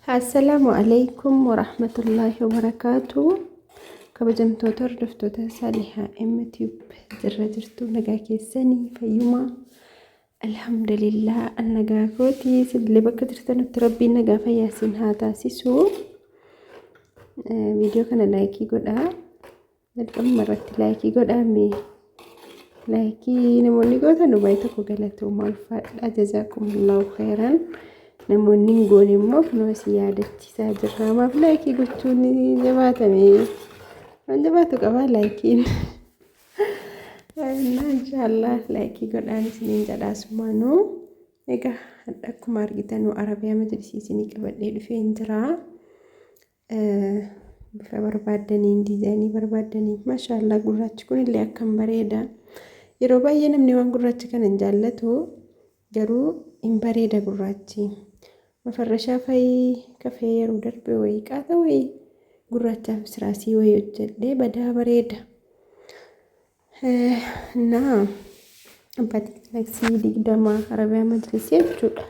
Assalamu alaikum warahmatullahi wabarakatuh. Kabajamtoota hordoftoota Salihaa MTube jirra jirtu nagaa keessanii fayyuma. Alhamdulillah nagaa kooti sillee bakka jirtanutti rabbiin nagaa fayyaa isin haa taasisu. Viidiyoo kana laayikii godhaa. Jalqabuma irratti laayikii godhaa. Laayikii namoonni gootan baay'ee tokko galatooma ulfaadha. Jazakumullahu khairan. Namoonni goon immoo kunoo si yaadachiisaa jirra. Maaf laayikii gochuun jabaatame? Waan jabaatu qaba laayikiin. Inshallah laayikii godhaan isiniin jedhaasumaanuu. Egaa akkuma argitan Arabiyaa Majlisii isinii qabadhee dhufee jira. Bifa barbaadaniin diizaayinii barbaadaniin maashaallah gurraachi kunillee akkam bareeda. Yeroo baay'ee namni waan gurraachi kana hin jaallatu garuu hin bareeda gurraachi. Mafarrashaa fa'i kafee yeroo darbe wayii qaata wayii gurraachaaf siraasii wayii hojjedhee badaa bareeda. Abbaa tiknasii 20 Arabiyaa Majlisii jechuudha.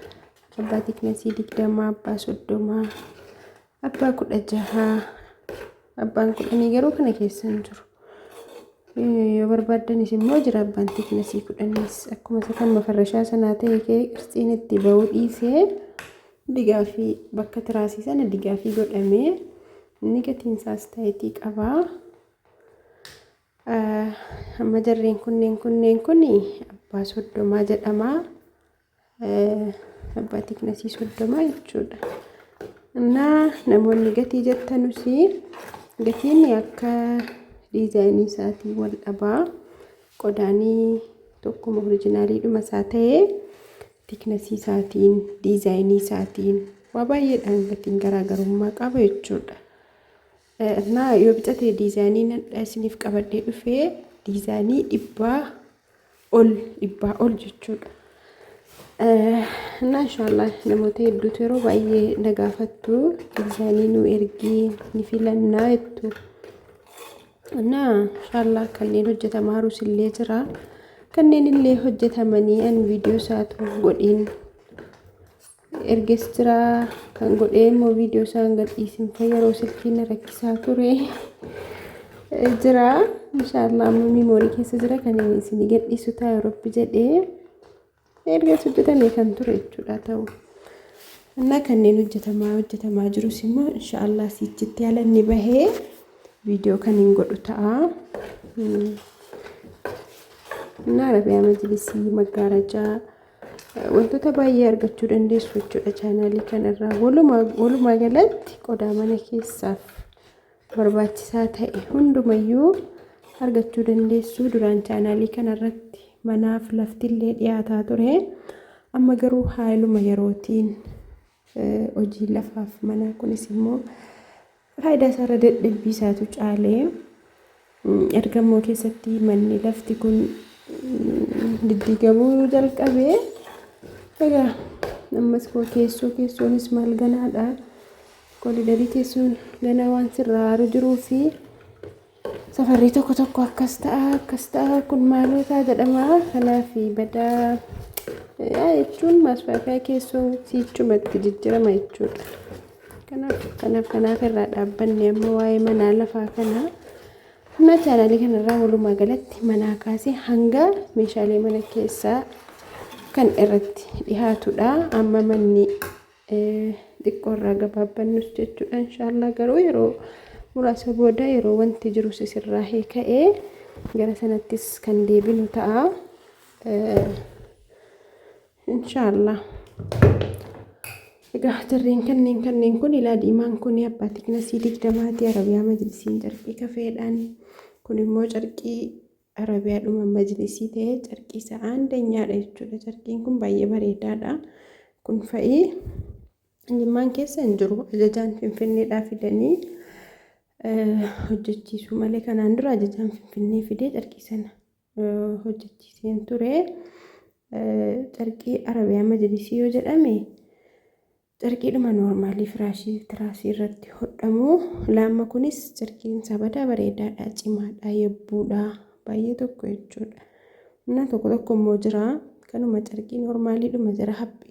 Abbaa tiknasii 20 abbaa 30 abbaa 16 abbaan 10 garuu kana keessa hin jiru. Yoo barbaaddanis immoo jira abbaan tiknasii 10 akkuma kan mafarrashaa sanaa ta'e qirtsiin itti ba'uu dhiisee digaa fi bakka tiraasii sana digaa fi godhamee inni gatiin isaas ta'eetii qabaa. Amma jarreen kunneen kun abbaa 30 jedhama. Abbaa tiknasii 30 jechuudha. Namoonni gatii jettanus gatiin akka diizaayinii isaatii wal dhabaa. Qodaanii tokkuma orijinaaliidhuma isaa ta'ee tiknasii isaatiin diizaayinii isaatiin waa baay'eedhaan gatiin garaagarummaa qaba jechuudha. Yoo bitate diizaayinii isiniif qabadhee dhufee diizaayinii dhibbaa ol jechuudha. Inshallah namoota hedduutu yeroo baay'ee na gaafattu diizaayinii nu ergii ni filannaa jettu. Inshallah kanneen hojjetamaa jirus illee jira. Kanneen illee hojjetamanii an viidiyoo isaatu godhin erges jira. Kan godhee immoo viidiyoo isaan gadhiisin yeroo silkiin rakkisaa ture jira. Inshallah amma miimoorii keessa jira kan isin gadhiisu ta'a Rabbi jedhee erges hojjetamee kan ture jechuudha ta'u. Kanneen hojjetamaa jirus immoo inshallah sichitti yaalanni bahee viidiyoo kan hin godhu ta'a. Arabiyaa Majlisii maggaarajaa wantoota baay'ee argachuu dandeessu jechuudha chaanaalii kanarraa. Walumaa galatti qodaa mana keessaaf barbaachisaa ta'e hundumayyuu argachuu dandeessu. Duraan chaanaalii kanarratti manaaf laftillee dhiyaataa ture. Amma garuu haaluma yerootiin hojii lafaaf manaa kunis immoo faayidaa isaarra dadhabbii isaatu caalee ergamoo keessatti manni lafti kun diddiigamuu jalqabee egaa ammas keessoonis maal ganaadha. Kolidarii keessoon ganaa waan sirraa jiruu fi safarrii tokko akkas ta'a kun maalotaa jedhama. Kanaaf badaa jechuun maasfaafiyaa keessoo sichumatti jijjiirama jechuudha. Kanaaf irraa dhaabbanne amma waa'ee manaa lafaa kanaa. Chaanaalii kanarraa walumaa galatti manaa kaasee hanga meeshaalee mana keessaa kan irratti dhiyaatudha. Amma manni xiqqoorraa gabaabbannus jechuudha. Inshallah garuu yeroo muraasa booda yeroo wanti jiru sirraa hiika'ee gara sanattis kan deebinu ta'a. Inshallah. Egaa jarreen kanneen kun ilaa diimaan kun abbaa tiknasii 20 Arabiyaa Majlisiin carqii kafeedhaan kun immoo carqii Arabiyaadhuma Majlisii ta'ee carqii isaa andanyaadha jechuudha. Carqiin kun baay'ee bareedaadha. Kun fa'ii Jimmaan keessa hin jiru. Ajajaan Finfinneedhaa fidanii hojjechiisuu malee kanaan dura ajajaan Finfinnee fidee carqii sana hojjechiiseen ture. Carqii Arabiyaa Majlisii yoo jedhame carqiidhuma noormaalii firaashii tiraasii irratti hodhamu. Laamma kunis carqiin isaa badaa bareedaadha, cimaadha, yabbuudha, baay'ee tokko jechuudha. Tokko immoo jira kanuma carqii noormaaliidhuma jira haphi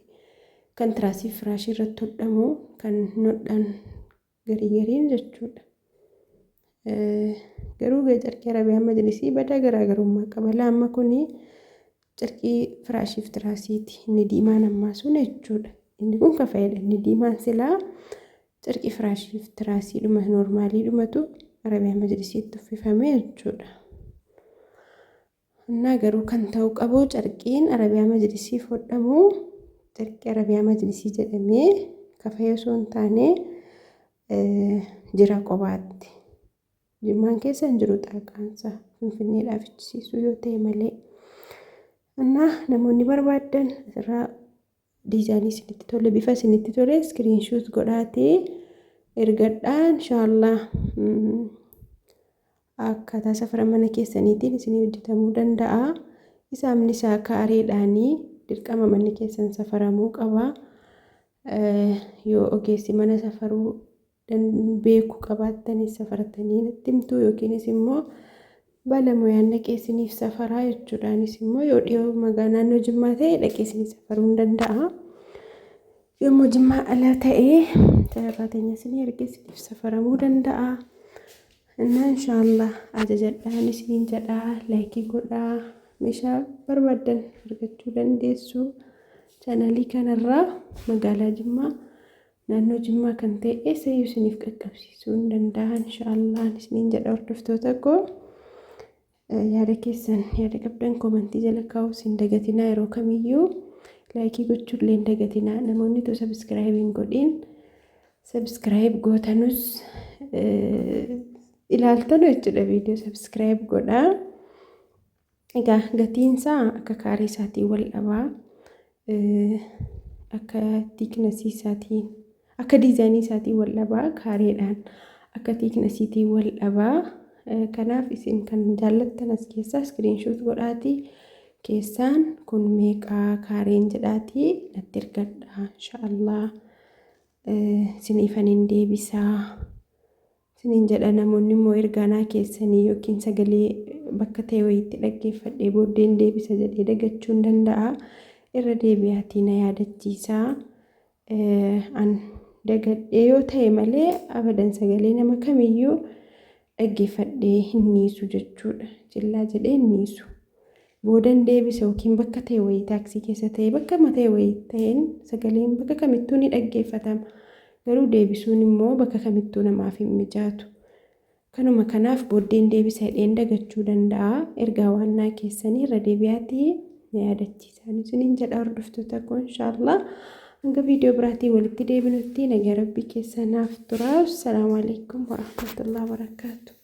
kan tiraasii firaashii irratti hodhamu kan nodhaan gariin jechuudha. Garuu carqii Arabiyaan Majlisii badaa garaagarummaa qaba. Amma kuni carqii firaashiif tiraasiiti. Inni diimaan ammaa sun jechuudha. Inni kun kan fayyada. Inni diimaan silaa carqii firaashiif tiraasiidhuma noormaaliidhumatu Arabiyaan Majlisiitti uffifame jechuudha. Innaa garuu kan ta'u qabu carqiin Arabiyaan Majlisiif hodhamu carqii Arabiyaan Majlisii jedhamee kafayyoo osoo hin taane jira qobaatti. Jimmaan keessa hin jiru xaaqaansa Finfinneedhaaf ichisiisuu yoo ta'e malee. Innaa namoonni barbaadan asirraa diizaayinii isinitti tole bifa isinitti tole iskiriinshuut godhaatee ergadhaa inshaallah akkaataa safara mana keessaniitiin isinii hojjetamuu danda'a. Isaamni isaa kaareedhaanii dirqama manni keessan safaramuu qaba. Yoo ogeessi mana safaruu beeku qabaattanii safartanii natti himtu yookiinis immoo baalamuuyaan dhaqee isiniif safaraa jechuudhaanis immoo yoo dhiyoo magaalaa naannoo Jimmaa ta'e dhaqee isinii safaruu hin danda'a. Yommuu Jimmaa ala ta'e sararaatanya isinii ergee isiniif safaramuu danda'a. Innaa inshaallah ajajadhaan isiniin jedhaa laayikii godhaa meeshaa barbaadan argachuu dandeessu. Chaanalii kanarraa magaalaa Jimmaa naannoo Jimmaa kan ta'e eessayyuu isiniif qaqqabsiisuu hin danda'a inshaallah isiniin jedha hordoftoota koo. Yaada keessan yaada qabdan koomentii jala kaa'uu hin dagatinaa. Yeroo kamiyyuu laayikii gochuullee hin dagatinaa. Namoonni tu sabiskiraayib hin godhin sabiskiraayib gootanus ilaaltanu jechuudha viidiyoo sabiskiraayib godhaa. Egaa gatiinsaa akka kaarii isaatiin wal dhabaa. Akka tiiknesii isaatiin akka diizaayinii isaatiin wal dhabaa kaareedhaan akka tiiknesiitiin wal dhabaa. Kanaaf isin kan jaallattan as keessaa iskiriinshuut godhaatii keessaan kun meeqaa kaareen jedhaatii natti ergadhaa inshaallah isiniifan hin deebisaa. Isiniin jedha namoonni immoo ergaanaa keessanii yookiin sagalee bakka ta'e wayiitti dhaggeeffadhee booddeen deebisa jedhee dagachuu hin danda'a. Irra deebi'aatii na yaadachiisaa. An dagadhee yoo ta'e malee abadan sagalee nama kamiyyuu dhaggeeffadhee hin dhiisu jechuudha. Jillaa jedhee hin dhiisu. Boodan deebisa yookiin bakka ta'e wayii taaksii keessa ta'e bakka ta'e wayii ta'een sagaleen bakka kamittuu ni dhaggeeffatama. Garuu deebisuun immoo bakka kamittuu namaaf hin mijaatu. Kanuma kanaaf booddeen deebisa jedheen dagachuu danda'a. Ergaa waannaa keessanii irra deebi'aatii na yaadachiisaa isiniin jedha hordoftoota koo inshaallah. Hanga viidiyoo biraatii walitti deebinutti nagaa rabbii keessanaaf turaa. Assalaamu alaikum warahmatullahi wabarakatuh.